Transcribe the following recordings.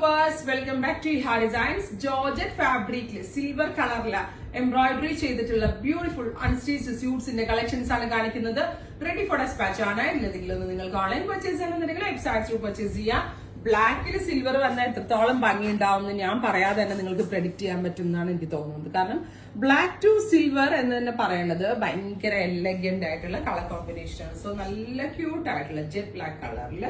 viewers, welcome back to Iha Designs. Georgette fabric silver color embroidery ചെയ്തിട്ടുള്ള beautiful unstitched suits in the collections ആണ് കാണിക്കുന്നത്. Ready for dispatch ആണ്. ഇല്ലെങ്കിലും നിങ്ങൾക്ക് online purchase ചെയ്യണമെന്നുണ്ടെങ്കിൽ website through purchase ചെയ്യാം. ബ്ലാക്കിൽ സിൽവർ വന്നാൽ എത്രത്തോളം ഭംഗി ഉണ്ടാവുമെന്ന് ഞാൻ പറയാതെ തന്നെ നിങ്ങൾക്ക് പ്രെഡിക്റ്റ് ചെയ്യാൻ പറ്റും എന്നാണ് എനിക്ക് തോന്നുന്നത്. കാരണം ബ്ലാക്ക് ടു സിൽവർ എന്ന് തന്നെ പറയുന്നത് ഭയങ്കര എലഗന്റ് ആയിട്ടുള്ള കളർ കോമ്പിനേഷൻ ആണ്. സോ നല്ല ക്യൂട്ട് ആയിട്ടുള്ള ജെറ്റ് ബ്ലാക്ക് കളറിൽ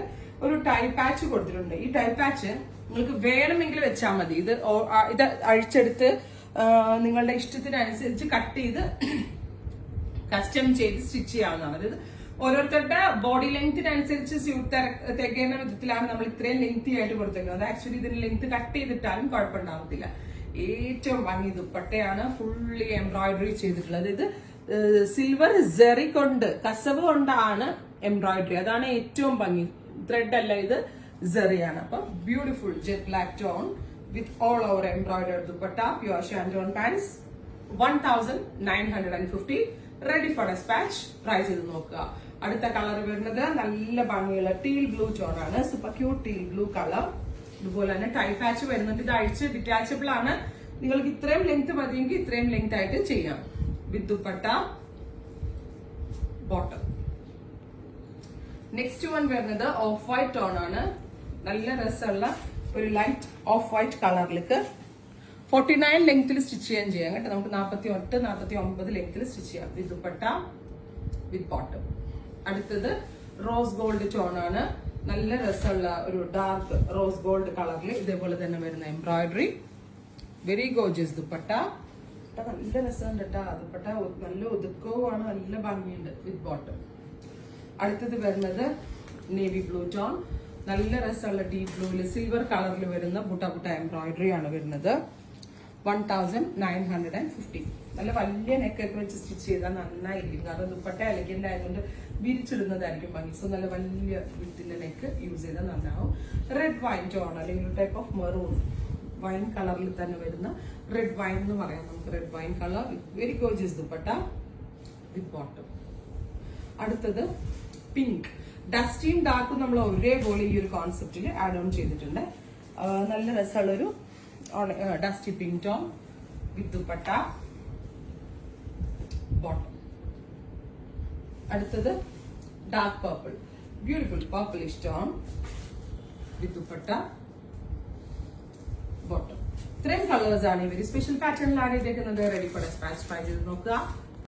ഒരു ടൈ പാച്ച് കൊടുത്തിട്ടുണ്ട്. ഈ ടൈ പാച്ച് നിങ്ങൾക്ക് വേണമെങ്കിൽ വെച്ചാൽ മതി. ഇത് അഴിച്ചെടുത്ത് നിങ്ങളുടെ ഇഷ്ടത്തിനനുസരിച്ച് കട്ട് ചെയ്ത് കസ്റ്റം ചെയ്ത് സ്റ്റിച്ച് ചെയ്യാവുന്നതാണ്. അതായത് ഓരോരുത്തരുടെ ബോഡി ലെങ്തിനനുസരിച്ച് സ്യൂട്ട് തികയുന്ന വിധത്തിലാണ് നമ്മൾ ഇത്രയും ലെങ്തി ആയിട്ട് കൊടുത്തേക്കുന്നത്. ആക്ച്വലി ഇതിന് ലെങ്ത് കട്ട് ചെയ്തിട്ടാലും കുഴപ്പമുണ്ടാവത്തില്ല. ഏറ്റവും ഭംഗി ദുപ്പട്ടയാണ് ഫുള്ളി എംബ്രോയിഡറി ചെയ്തിട്ടുള്ളത്. ഇത് സിൽവർ ജെറി കൊണ്ട് കസവ് കൊണ്ടാണ് എംബ്രോയിഡറി. അതാണ് ഏറ്റവും ഭംഗി. ത്രെഡ് അല്ല, ഇത് ജെറിയാണ്. അപ്പൊ beautiful jet black tone with all over embroidery dupatta, pure shantoon pants, 1950. Ready for despatch. Try ചെയ്ത് നോക്കുക. അടുത്ത കളർ വരുന്നത് നല്ല ഭംഗിയുള്ള ടീൽ ബ്ലൂ ടോൺ ആണ്. Super cute teal blue colour. ഇതുപോലെ തന്നെ ടൈ പാച്ച് വരുന്നുണ്ട്. ഇത് അഴിച്ച് ഡിറ്റാച്ചബിൾ ആണ്. നിങ്ങൾക്ക് ഇത്രയും ലെങ്ത് മതിയെങ്കിൽ ഇത്രയും ലെങ്ത് ആയിട്ട് ചെയ്യാം. വിത്ത് ദുപ്പട്ട, ബോട്ടം. നെക്സ്റ്റ് വൺ വരുന്നത് ഓഫ് വൈറ്റ് ടോൺ ആണ്. നല്ല രസമുള്ള ഒരു ലൈറ്റ് ഓഫ് വൈറ്റ് കളറിലേക്ക് 49 ലെങ്ത്തിൽ സ്റ്റിച്ച് ചെയ്യാൻ കേട്ടോ. നമുക്ക് 48, 49 ലെങ്ത്തിൽ സ്റ്റിച്ച് ചെയ്യാം. വിത്ത് ദുപ്പട്ട, വിത്ത് ബോട്ടം. അടുത്തത് റോസ് ഗോൾഡ് ടോൺ ആണ്. നല്ല രസമുള്ള ഒരു ഡാർക്ക് റോസ് ഗോൾഡ് കളറിൽ ഇതേപോലെ തന്നെ വരുന്ന എംബ്രോയിഡറി. Very gorgeous dupatta. നല്ല രസമുണ്ട് കേട്ടോ. ദുപ്പട്ട നല്ല ഒതുക്കവുമാണ്, നല്ല ഭംഗിയുണ്ട്. വിത്ത് ബോട്ടം. അടുത്തത് വരുന്നത് നേവി ബ്ലൂ ടോൺ. നല്ല രസമുള്ള ഡീപ് ബ്ലൂവിൽ സിൽവർ കളറിൽ വരുന്ന ബുട്ട ബുട്ട എംബ്രോയിഡറി ആണ് വരുന്നത്. 1950. നല്ല വലിയ നെക്കൊക്കെ വെച്ച് സ്റ്റിച്ച് ചെയ്താൽ നന്നായിരിക്കും. കാരണം ദുപ്പട്ട എലഗന്റ് ആയതുകൊണ്ട് വിരിച്ചിടുന്നതായിരിക്കും ഭംഗി. സോ നല്ല വലിയ വിത്തിന്റെ നെക്ക് യൂസ് ചെയ്താൽ നന്നാവും. റെഡ് വൈൻ ടോൺ അല്ലെങ്കിൽ ഒരു ടൈപ്പ് ഓഫ് മെറൂൺ വൈൻ കളറിൽ തന്നെ വരുന്ന റെഡ് വൈൻ എന്ന് പറയാം നമുക്ക്. Red wine colour, very gorgeous dupatta, വിത്ത് ബോട്ടം. അടുത്തത് പിങ്ക്. ഡസ്റ്റിയും ഡാർക്കും നമ്മൾ ഒരേപോലെ ഈ ഒരു കോൺസെപ്റ്റിൽ ആഡ് ഓൺ ചെയ്തിട്ടുണ്ട്. നല്ല രസമുള്ളൊരു dusty pink tone with dupatta, bottom. അടുത്തത് ഡാർക്ക് പർപ്പിൾ, ബ്യൂട്ടിഫുൾ പർപ്പിളിഷ് ടോൺ വിത്ത് ദുപ്പട്ട, ബോട്ടം. ഇത്രയും കളേഴ്സ് ആണ് ഇവർ സ്പെഷ്യൽ പാറ്റേണിൽ ആഡ് ചെയ്തേക്കുന്നത്. Ready for despatch. ട്രൈ ചെയ്ത് നോക്കുക.